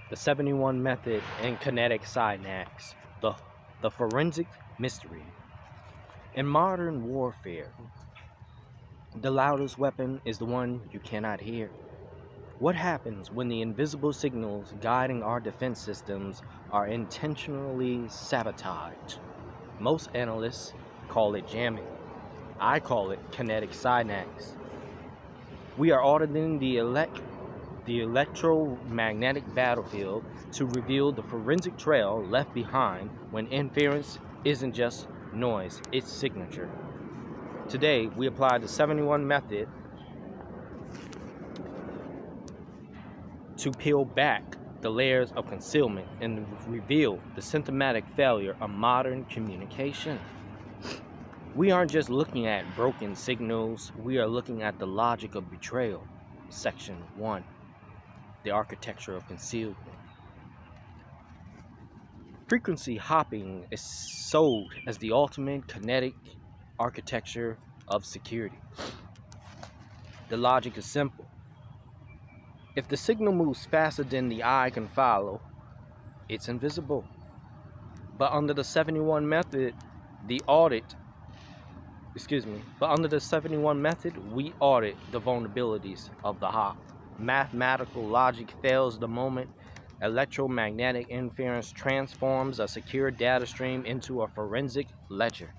the 71 method and kinetic syntax, the forensic mystery. In modern warfare, the loudest weapon is the one you cannot hear. What happens when the invisible signals guiding our defense systems are intentionally sabotaged? Most analysts call it jamming. I call it kinetic syntax. We are auditing the electromagnetic battlefield to reveal the forensic trail left behind when inference isn't just noise, it's signature. Today, we apply the 71 method to peel back the layers of concealment and reveal the symptomatic failure of modern communication. We aren't just looking at broken signals, we are looking at the logic of betrayal. Section 1. The architecture of concealment. Frequency hopping is sold as the ultimate kinetic architecture of security. The logic is simple. If the signal moves faster than the eye can follow, it's invisible. But under the 71 method, we audit the vulnerabilities of the hop. Mathematical logic fails the moment electromagnetic interference transforms a secure data stream into a forensic ledger.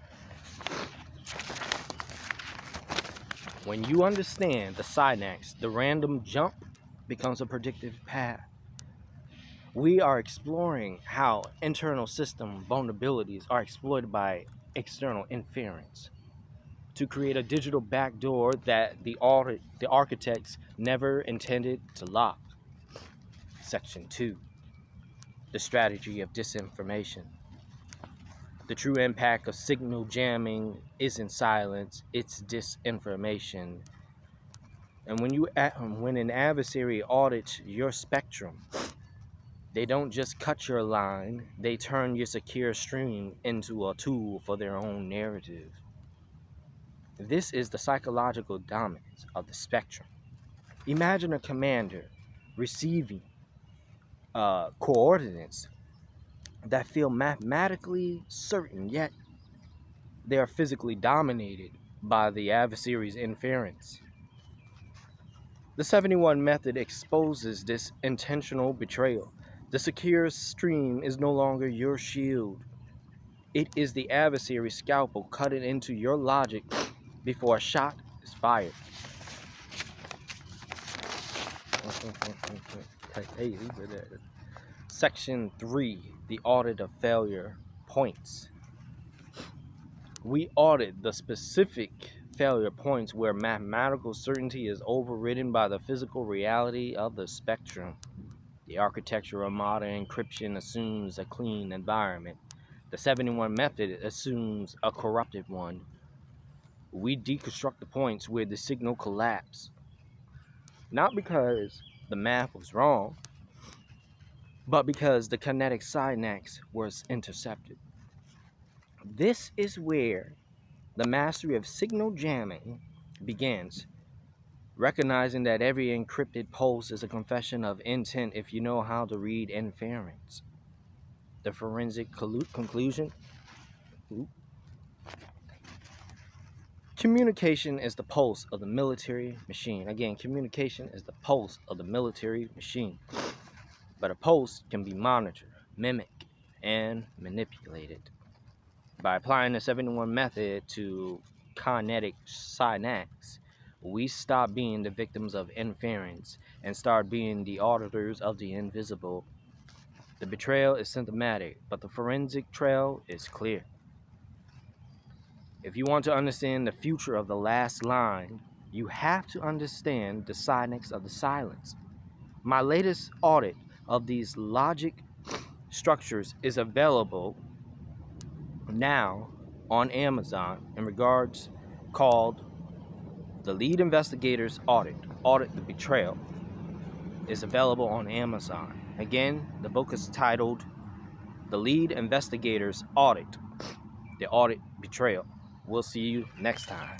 When you understand the syntax, the random jump becomes a predictive path. We are exploring how internal system vulnerabilities are exploited by external interference to create a digital backdoor that the architects never intended to lock. Section 2. The strategy of disinformation. The true impact of signal jamming isn't silence, it's disinformation. And when an adversary audits your spectrum, they don't just cut your line, they turn your secure stream into a tool for their own narrative. This is the psychological dominance of the spectrum. Imagine a commander receiving coordinates that feel mathematically certain, yet they are physically dominated by the adversary's interference. The 71 method exposes this intentional betrayal. The secure stream is no longer your shield. It is the adversary's scalpel cutting into your logic before a shot is fired. Section 3. The audit of failure points. We audit the specific failure points where mathematical certainty is overridden by the physical reality of the spectrum. The architecture of modern encryption assumes a clean environment. The 71 method assumes a corrupted one. We deconstruct the points where the signal collapsed, not because the math was wrong, but because the kinetic syntax was intercepted. This is where the mastery of signal jamming begins, recognizing that every encrypted pulse is a confession of intent if you know how to read inference. The forensic conclusion. Communication is the pulse of the military machine. Again, communication is the pulse of the military machine. But a pulse can be monitored, mimicked, and manipulated. By applying the 71 method to kinetic syntax, we stop being the victims of interference and start being the auditors of the invisible. The betrayal is symptomatic, but the forensic trail is clear. If you want to understand the future of the last line, you have to understand the syntax of the silence. My latest audit of these logic structures is available now on Amazon in regards called The Lead Investigator's Audit the Betrayal is available on Amazon. Again, the book is titled The Lead Investigator's Audit, the Audit Betrayal. We'll see you next time.